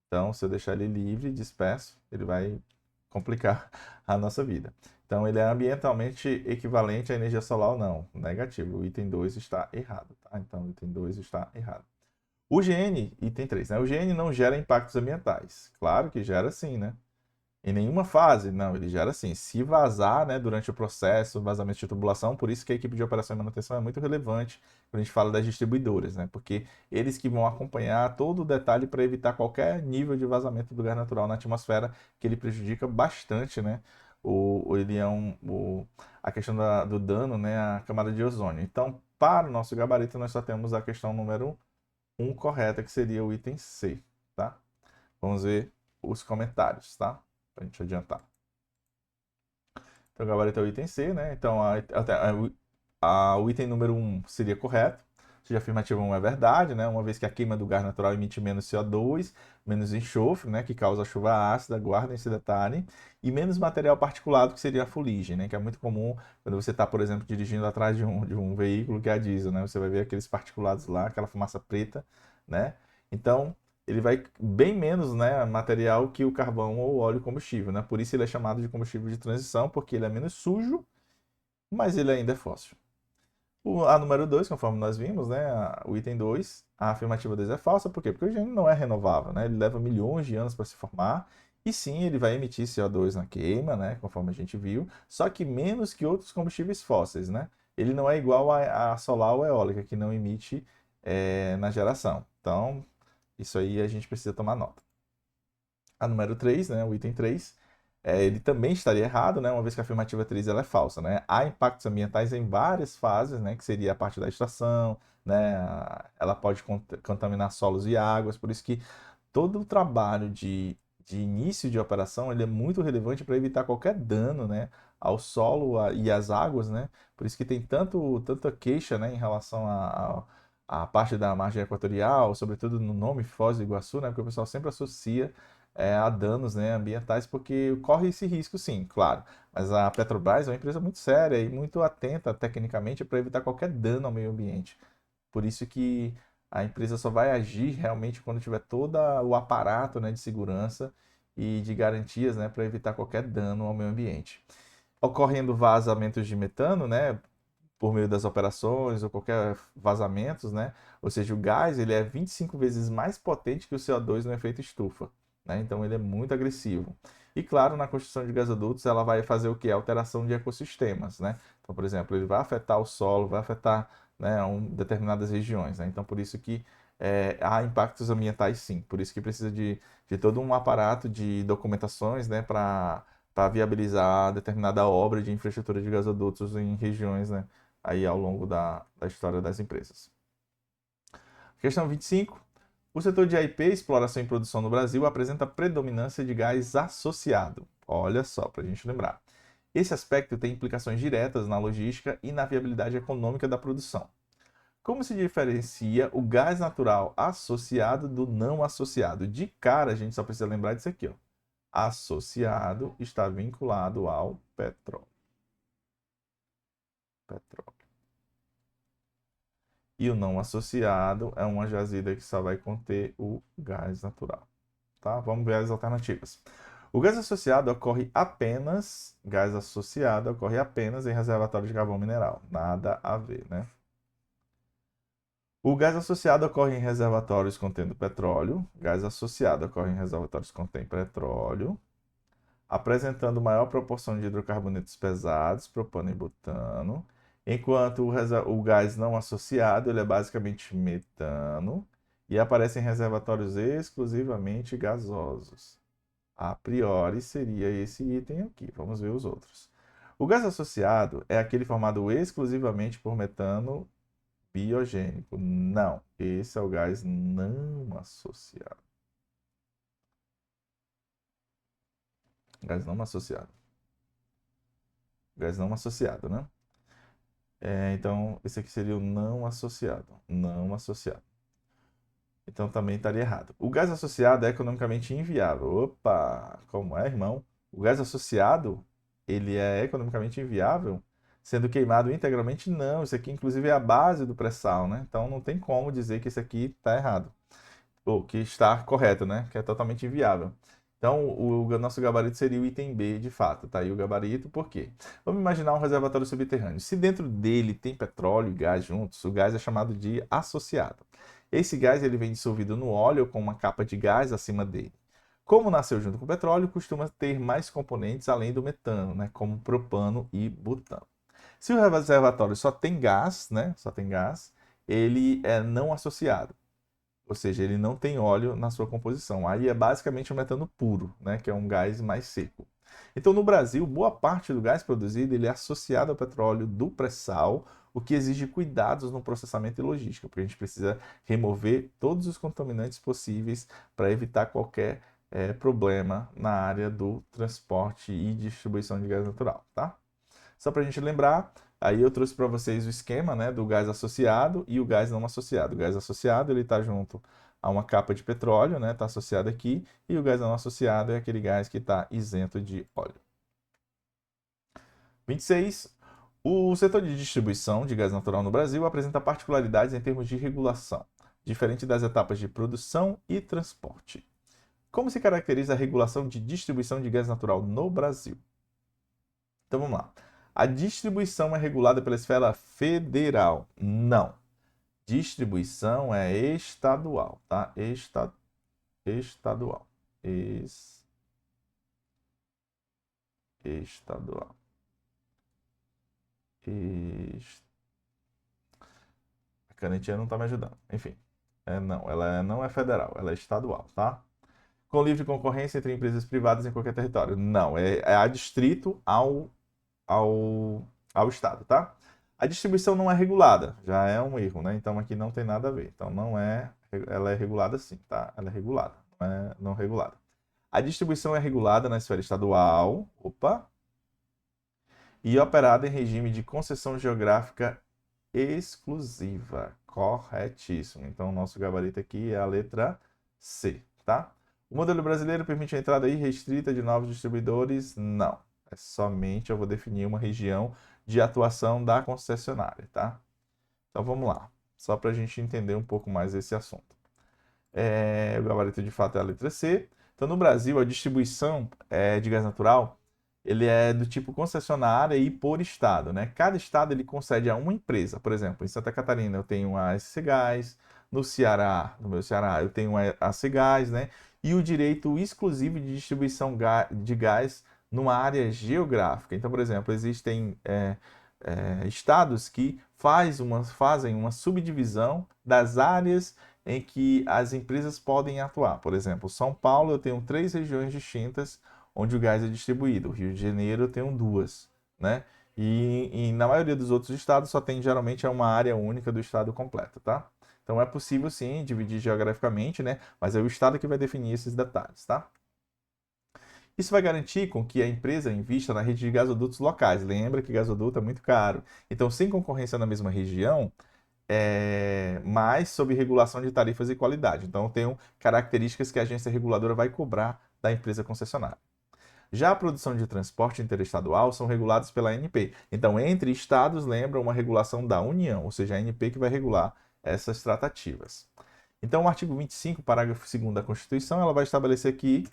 Então, se eu deixar ele livre, disperso, ele vai complicar a nossa vida. Então, ele é ambientalmente equivalente à energia solar ou não? Negativo. O item 2 está errado, tá? Então, o item 2 está errado. O GN, item 3, né? O GN não gera impactos ambientais. Claro que gera sim, né? Em nenhuma fase, não, ele gera sim. Se vazar, né, durante o processo, vazamento de tubulação, por isso que a equipe de operação e manutenção é muito relevante quando a gente fala das distribuidoras, né? Porque eles que vão acompanhar todo o detalhe para evitar qualquer nível de vazamento do gás natural na atmosfera, que ele prejudica bastante, né? Ele é a questão do dano, né, à camada de ozônio. Então, para o nosso gabarito, nós só temos a questão número um correta, que seria o item C, tá? Vamos ver os comentários, tá? Pra gente adiantar. Então, o gabarito é o item C, né? Então, o item número 1 seria correto. Se a afirmativa 1 é verdade, né? Uma vez que a queima do gás natural emite menos CO2, menos enxofre, né? Que causa a chuva ácida, guardem esse detalhe, e menos material particulado, que seria a fuligem, né? Que é muito comum quando você está, por exemplo, dirigindo atrás de um veículo que é a diesel, né? Você vai ver aqueles particulados lá, aquela fumaça preta, né? Então, ele vai bem menos, né, material que o carvão ou o óleo combustível, né? Por isso ele é chamado de combustível de transição, porque ele é menos sujo, mas ele ainda é fóssil. A número 2, conforme nós vimos, né, o item 2, a afirmativa 2 é falsa, por quê? Porque o gênio não é renovável, né? Ele leva milhões de anos para se formar, e sim, ele vai emitir CO2 na queima, né, conforme a gente viu, só que menos que outros combustíveis fósseis, né? Ele não é igual a solar ou eólica, que não emite na geração. Então, isso aí a gente precisa tomar nota. A número 3, né, o item 3, ele também estaria errado, né, uma vez que a afirmativa 3 ela é falsa. Né? Há impactos ambientais em várias fases, né, que seria a parte da extração, né, ela pode contaminar solos e águas, por isso que todo o trabalho de início de operação ele é muito relevante para evitar qualquer dano, né, ao solo e às águas, né? Por isso que tem tanta queixa, né, em relação à parte da margem equatorial, sobretudo no nome Foz do Iguaçu, né, porque o pessoal sempre associa a danos, né, ambientais, porque corre esse risco, sim, claro. Mas a Petrobras é uma empresa muito séria e muito atenta tecnicamente para evitar qualquer dano ao meio ambiente. Por isso que a empresa só vai agir realmente quando tiver todo o aparato, né, de segurança e de garantias, né, para evitar qualquer dano ao meio ambiente. Ocorrendo vazamentos de metano, né, por meio das operações ou qualquer vazamentos, né, ou seja, o gás ele é 25 vezes mais potente que o CO2 no efeito estufa, né, então ele é muito agressivo. E claro, na construção de gasodutos ela vai fazer o que? Alteração de ecossistemas, né? Então, por exemplo, ele vai afetar o solo, vai afetar, né, determinadas regiões, né? Então, por isso que há impactos ambientais, sim. Por isso que precisa de todo um aparato de documentações, né, para viabilizar determinada obra de infraestrutura de gasodutos em regiões, né, aí ao longo da história das empresas. Questão 25. O setor de AIP, exploração e produção no Brasil, apresenta predominância de gás associado. Olha só, para a gente lembrar. Esse aspecto tem implicações diretas na logística e na viabilidade econômica da produção. Como se diferencia o gás natural associado do não associado? De cara, a gente só precisa lembrar disso aqui, ó. Associado está vinculado ao petróleo. Petróleo. E o não associado é uma jazida que só vai conter o gás natural. Tá? Vamos ver as alternativas. Gás associado ocorre apenas em reservatórios de carvão mineral. Nada a ver, né? O gás associado ocorre em reservatórios contendo petróleo. Gás associado ocorre em reservatórios que contêm petróleo, apresentando maior proporção de hidrocarbonetos pesados, propano e butano, enquanto o gás não associado ele é basicamente metano e aparece em reservatórios exclusivamente gasosos. A priori seria esse item aqui. Vamos ver os outros. O gás associado é aquele formado exclusivamente por metano biogênico. Não, esse é o gás não associado. Gás não associado. Gás não associado, né? Então, esse aqui seria o não associado. Não associado. Então, também estaria errado. O gás associado é economicamente inviável. Opa! Como é, irmão? O gás associado, ele é economicamente inviável? Sendo queimado integralmente? Não. Isso aqui, inclusive, é a base do pré-sal, né? Então, não tem como dizer que isso aqui está errado. Ou que está correto, né? Que é totalmente inviável. Então, o nosso gabarito seria o item B, de fato. Tá aí o gabarito, por quê? Vamos imaginar um reservatório subterrâneo. Se dentro dele tem petróleo e gás juntos, o gás é chamado de associado. Esse gás ele vem dissolvido no óleo com uma capa de gás acima dele. Como nasceu junto com o petróleo, costuma ter mais componentes além do metano, né, como propano e butano. Se o reservatório só tem gás, né, só tem gás, ele é não associado. Ou seja, ele não tem óleo na sua composição. Aí é basicamente um metano puro, né, que é um gás mais seco. Então, no Brasil, boa parte do gás produzido ele é associado ao petróleo do pré-sal, o que exige cuidados no processamento e logística, porque a gente precisa remover todos os contaminantes possíveis para evitar qualquer problema na área do transporte e distribuição de gás natural, tá? Só para a gente lembrar, aí eu trouxe para vocês o esquema, né, do gás associado e o gás não associado. O gás associado ele está junto a uma capa de petróleo, né, está associado aqui, e o gás não associado é aquele gás que está isento de óleo. 26. O setor de distribuição de gás natural no Brasil apresenta particularidades em termos de regulação, diferente das etapas de produção e transporte. Como se caracteriza a regulação de distribuição de gás natural no Brasil? Então vamos lá. A distribuição é regulada pela esfera federal? Não. Distribuição é estadual, tá? Estadual. Estadual. A canetinha não está me ajudando. Enfim, não, ela não é federal, ela é estadual, tá? Com livre concorrência entre empresas privadas em qualquer território? Não, é adstrito ao estado, tá? A distribuição não é regulada, já é um erro, né? Então aqui não tem nada a ver. Então não é, ela é regulada sim, tá? Ela é regulada, não é não regulada. A distribuição é regulada na esfera estadual, e operada em regime de concessão geográfica exclusiva. Corretíssimo. Então o nosso gabarito aqui é a letra C, tá? O modelo brasileiro permite a entrada irrestrita de novos distribuidores? Não. É somente eu vou definir uma região de atuação da concessionária, tá? Então vamos lá, só para a gente entender um pouco mais esse assunto. O gabarito de fato é a letra C. Então no Brasil, a distribuição de gás natural ele é do tipo concessionária e por estado, né? Cada estado ele concede a uma empresa. Por exemplo, em Santa Catarina eu tenho a SC Gás, no Ceará, no meu Ceará, eu tenho a Cegás, né? E o direito exclusivo de distribuição de gás numa área geográfica. Então, por exemplo, existem estados que fazem uma subdivisão das áreas em que as empresas podem atuar. Por exemplo, São Paulo eu tenho 3 regiões distintas onde o gás é distribuído. O Rio de Janeiro eu tenho 2, né? E na maioria dos outros estados só tem geralmente uma área única do estado completo, tá? Então é possível sim dividir geograficamente, né? Mas é o estado que vai definir esses detalhes, tá? Isso vai garantir com que a empresa invista na rede de gasodutos locais. Lembra que gasoduto é muito caro. Então, sem concorrência na mesma região, mas sob regulação de tarifas e qualidade. Então, tem características que a agência reguladora vai cobrar da empresa concessionária. Já a produção de transporte interestadual são regulados pela ANP. Então, entre estados, lembra uma regulação da União, ou seja, a ANP que vai regular essas tratativas. Então, o artigo 25, parágrafo 2º da Constituição, ela vai estabelecer que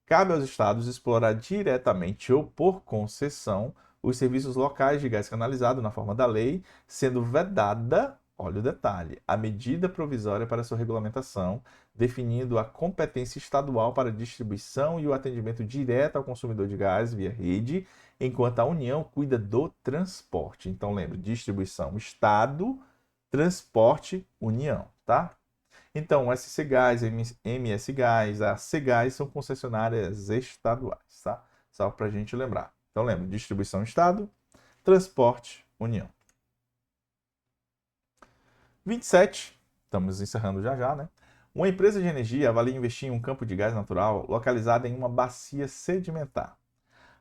cabe aos estados explorar diretamente ou por concessão os serviços locais de gás canalizado na forma da lei, sendo vedada, olha o detalhe, a medida provisória para sua regulamentação, definindo a competência estadual para a distribuição e o atendimento direto ao consumidor de gás via rede, enquanto a União cuida do transporte. Então, lembre, distribuição Estado, transporte União, tá? Então, o SC Gás, MS Gás, a Cegás são concessionárias estaduais, tá? Só para a gente lembrar. Então, lembra, distribuição Estado, transporte União. 27, estamos encerrando já já, né? Uma empresa de energia avalia investir em um campo de gás natural localizado em uma bacia sedimentar.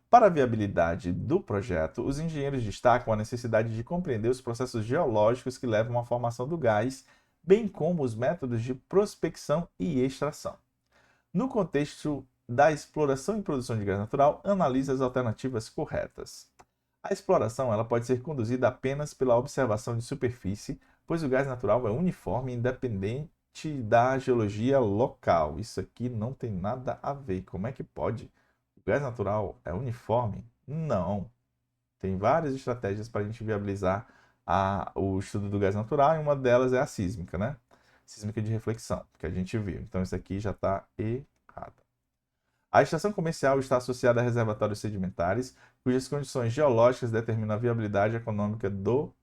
Para a viabilidade do projeto, os engenheiros destacam a necessidade de compreender os processos geológicos que levam à formação do gás, bem como os métodos de prospecção e extração. No contexto da exploração e produção de gás natural, analise as alternativas corretas. A exploração ela pode ser conduzida apenas pela observação de superfície, pois o gás natural é uniforme da geologia local. Isso aqui não tem nada a ver. Como é que pode? O gás natural é uniforme? Não. Tem várias estratégias para a gente viabilizar o estudo do gás natural, e uma delas é a sísmica, né? Sísmica de reflexão, que a gente viu. Então, isso aqui já está errado. A estação comercial está associada a reservatórios sedimentares, cujas condições geológicas determinam a viabilidade econômica do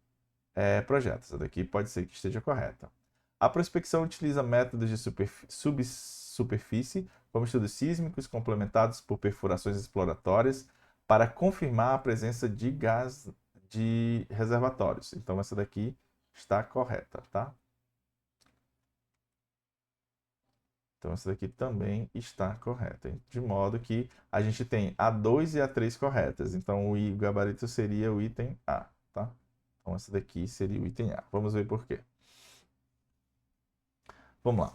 projeto. Essa daqui pode ser que esteja correta. A prospecção utiliza métodos de subsuperfície, como estudos sísmicos complementados por perfurações exploratórias, para confirmar a presença de gás de reservatórios. Então, essa daqui está correta, tá? Então, essa daqui também está correta. De modo que a gente tem a 2 e a 3 corretas. Então, o gabarito seria o item A, tá? Então, essa daqui seria o item A. Vamos ver por quê. Vamos lá.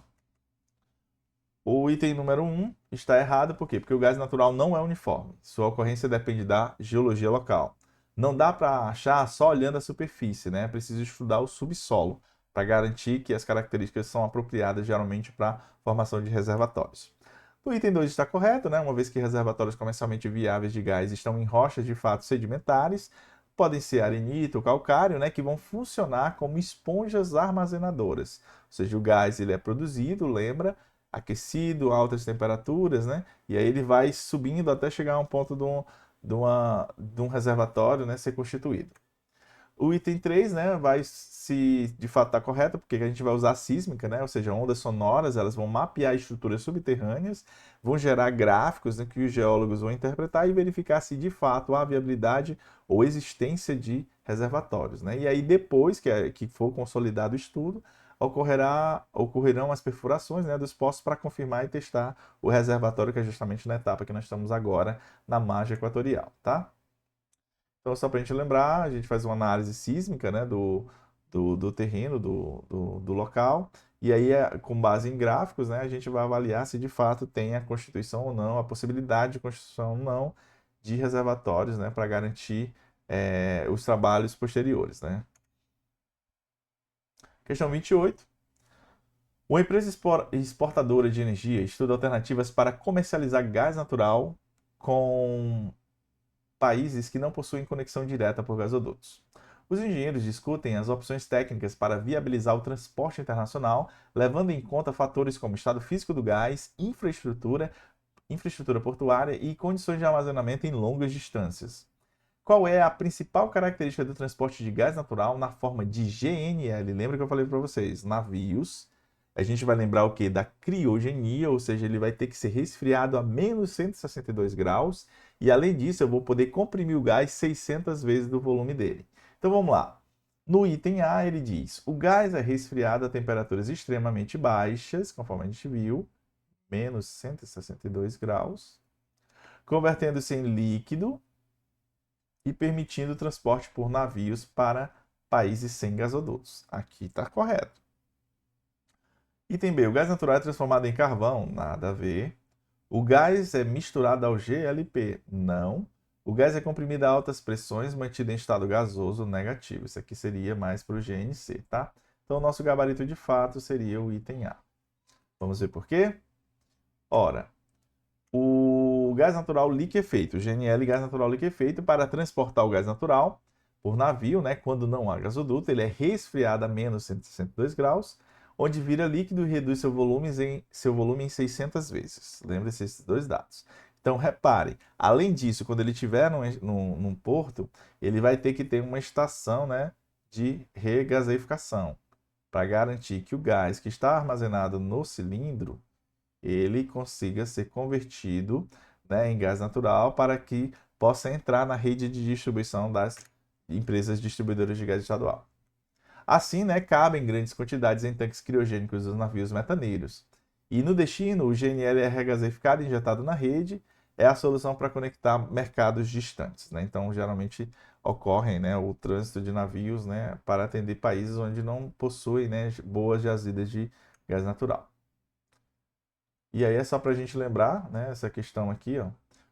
O item número 1 está errado, por quê? Porque o gás natural não é uniforme. Sua ocorrência depende da geologia local. Não dá para achar só olhando a superfície, né? É preciso estudar o subsolo para garantir que as características são apropriadas geralmente para formação de reservatórios. O item 2 está correto, né? Uma vez que reservatórios comercialmente viáveis de gás estão em rochas de fato sedimentares, podem ser arenito ou calcário, né? Que vão funcionar como esponjas armazenadoras. Ou seja, o gás ele é produzido, lembra? Aquecido, altas temperaturas, né? E aí ele vai subindo até chegar a um ponto de um reservatório, né, ser constituído. O item 3, né, vai se de fato estar correto, porque a gente vai usar a sísmica, né, ou seja, ondas sonoras, elas vão mapear estruturas subterrâneas, vão gerar gráficos, né, que os geólogos vão interpretar e verificar se de fato há viabilidade ou existência de reservatórios, né? E aí depois que for consolidado o estudo, ocorrerão as perfurações, né, dos poços para confirmar e testar o reservatório, que é justamente na etapa que nós estamos agora, na margem equatorial, tá? Então, só para a gente lembrar, a gente faz uma análise sísmica, né, do terreno, do local, e aí, com base em gráficos, né, a gente vai avaliar se de fato tem a constituição ou não, a possibilidade de constituição ou não de reservatórios, né, para garantir os trabalhos posteriores, né. Questão 28. Uma empresa exportadora de energia estuda alternativas para comercializar gás natural com países que não possuem conexão direta por gasodutos. Os engenheiros discutem as opções técnicas para viabilizar o transporte internacional, levando em conta fatores como estado físico do gás, infraestrutura portuária e condições de armazenamento em longas distâncias. Qual é a principal característica do transporte de gás natural na forma de GNL? Lembra que eu falei para vocês, navios. A gente vai lembrar o que? Da criogenia, ou seja, ele vai ter que ser resfriado a menos 162 graus. E além disso, eu vou poder comprimir o gás 600 vezes do volume dele. Então vamos lá. No item A, ele diz: o gás é resfriado a temperaturas extremamente baixas, conforme a gente viu, menos 162 graus, convertendo-se em líquido e permitindo o transporte por navios para países sem gasodutos. Aqui está correto. Item B. O gás natural é transformado em carvão? Nada a ver. O gás é misturado ao GLP? Não. O gás é comprimido a altas pressões, mantido em estado gasoso negativo. Isso aqui seria mais para o GNC, tá? Então, o nosso gabarito de fato seria o item A. Vamos ver por quê? Ora, o gás natural liquefeito, o GNL, gás natural liquefeito, para transportar o gás natural por navio, né, quando não há gasoduto, ele é resfriado a menos 162 graus, onde vira líquido e reduz seu volume em 600 vezes. Lembre-se desses dois dados. Então, repare, além disso, quando ele estiver num porto, ele vai ter que ter uma estação, né, de regaseificação, para garantir que o gás que está armazenado no cilindro ele consiga ser convertido, né, em gás natural para que possa entrar na rede de distribuição das empresas distribuidoras de gás estadual. Assim, né, cabem grandes quantidades em tanques criogênicos dos navios metaneiros. E no destino, o GNL é regasificado e injetado na rede, é a solução para conectar mercados distantes, né? Então, geralmente ocorre, né, o trânsito de navios, né, para atender países onde não possuem, né, boas jazidas de gás natural. E aí é só para a gente lembrar, né, essa questão aqui, ó.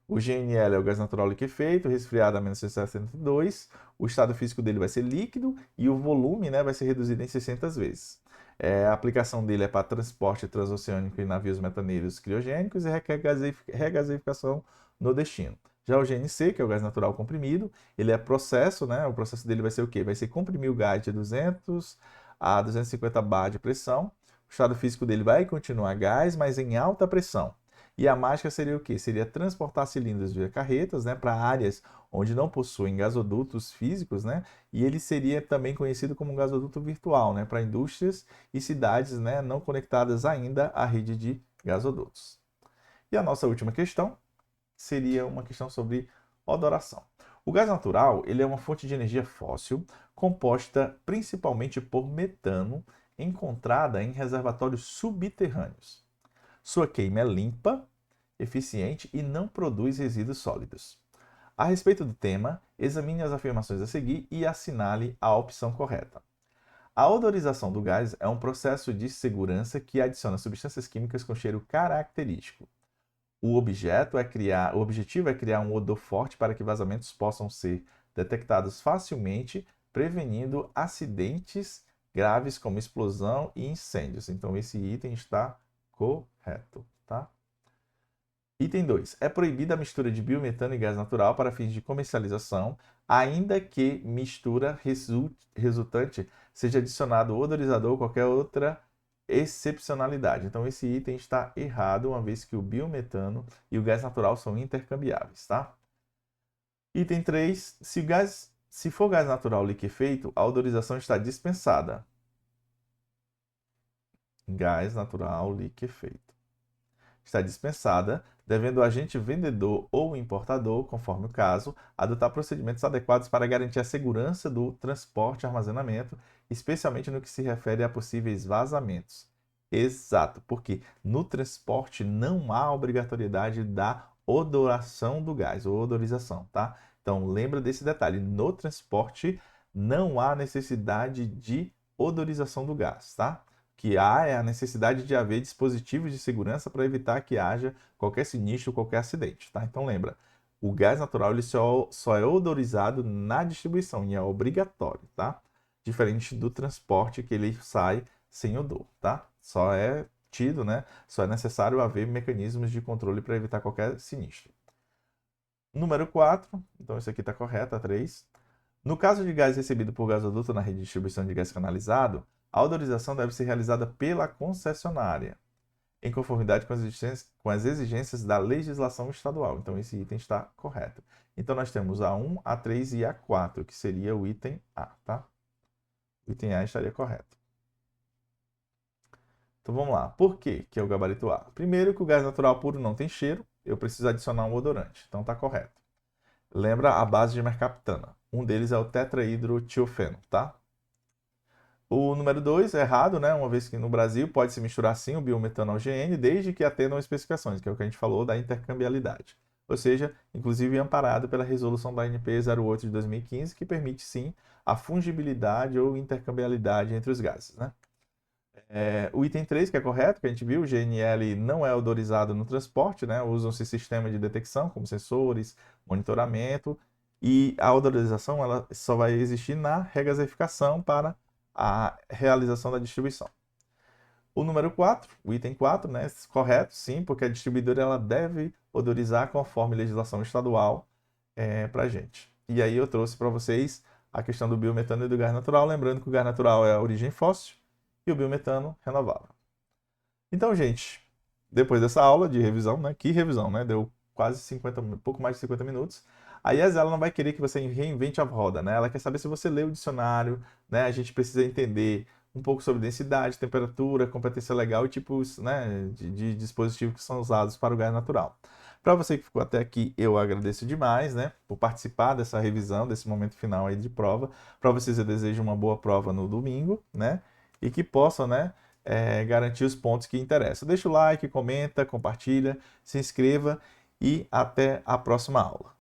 O GNL é o gás natural liquefeito, resfriado a menos 162. O estado físico dele vai ser líquido e o volume, né, vai ser reduzido em 600 vezes. A aplicação dele é para transporte transoceânico em navios metaneiros criogênicos e requer regasificação no destino. Já o GNC, que é o gás natural comprimido, ele é processo, né? O processo dele vai ser o quê? Vai ser comprimir o gás de 200 a 250 bar de pressão. O estado físico dele vai continuar gás, mas em alta pressão. E a mágica seria o quê? Seria transportar cilindros via carretas, né, para áreas onde não possuem gasodutos físicos, né? E ele seria também conhecido como um gasoduto virtual, né, para indústrias e cidades, né, não conectadas ainda à rede de gasodutos. E a nossa última questão seria uma questão sobre odoração. O gás natural, ele é uma fonte de energia fóssil composta principalmente por metano, encontrada em reservatórios subterrâneos. Sua queima é limpa, eficiente e não produz resíduos sólidos. A respeito do tema, examine as afirmações a seguir e assinale a opção correta. A odorização do gás é um processo de segurança que adiciona substâncias químicas com cheiro característico. O objetivo é criar um odor forte para que vazamentos possam ser detectados facilmente, prevenindo acidentes graves como explosão e incêndios. Então esse item está correto, tá? Item 2. É proibida a mistura de biometano e gás natural para fins de comercialização, ainda que mistura resultante seja adicionado odorizador ou qualquer outra excepcionalidade. Então, esse item está errado, uma vez que o biometano e o gás natural são intercambiáveis, tá? Item 3. Se for gás natural liquefeito, a odorização está dispensada. Gás natural liquefeito está dispensada, devendo o agente vendedor ou importador, conforme o caso, adotar procedimentos adequados para garantir a segurança do transporte e armazenamento, especialmente no que se refere a possíveis vazamentos. Exato, porque no transporte não há obrigatoriedade da odoração do gás, ou odorização, tá? Então lembra desse detalhe, no transporte não há necessidade de odorização do gás, tá? Que há é a necessidade de haver dispositivos de segurança para evitar que haja qualquer sinistro, qualquer acidente, tá? Então lembra, o gás natural ele só é odorizado na distribuição e é obrigatório, tá? Diferente do transporte que ele sai sem odor, tá? Só é tido, né? Só é necessário haver mecanismos de controle para evitar qualquer sinistro. Número 4, então isso aqui está correto, a 3. No caso de gás recebido por gasoduto na rede de distribuição de gás canalizado, a autorização deve ser realizada pela concessionária, em conformidade com as exigências da legislação estadual. Então, esse item está correto. Então, nós temos a 1, a 3 e a 4, que seria o item A, tá? O item A estaria correto. Então, vamos lá. Por quê que é o gabarito A? Primeiro, que o gás natural puro não tem cheiro, eu preciso adicionar um odorante. Então, está correto. Lembra a base de mercaptana. Um deles é o tetrahidrotiofeno, tá? O número 2 é errado, né? Uma vez que no Brasil pode se misturar sim o biometano ao GN, desde que atendam especificações, que é o que a gente falou da intercambiabilidade. Ou seja, inclusive amparado pela resolução da ANP 08 de 2015, que permite sim a fungibilidade ou intercambiabilidade entre os gases, né? O item 3, que é correto, que a gente viu, o GNL não é odorizado no transporte, né? Usam-se sistemas de detecção, como sensores, monitoramento, e a odorização ela só vai existir na regasificação para a realização da distribuição. O número 4, o item 4, né? Correto, sim, porque a distribuidora ela deve odorizar conforme legislação estadual para a gente. E aí eu trouxe para vocês a questão do biometano e do gás natural, lembrando que o gás natural é a origem fóssil e o biometano renovável. Então, gente, depois dessa aula de revisão, né? Que revisão, né? Deu quase 50, pouco mais de 50 minutos. A IES, ela não vai querer que você reinvente a roda, né? Ela quer saber se você lê o dicionário, né? A gente precisa entender um pouco sobre densidade, temperatura, competência legal e tipos, né, de dispositivos que são usados para o gás natural. Para você que ficou até aqui, eu agradeço demais, né, por participar dessa revisão, desse momento final aí de prova. Para vocês, eu desejo uma boa prova no domingo, né? E que possam, né, garantir os pontos que interessam. Deixa o like, comenta, compartilha, se inscreva e até a próxima aula.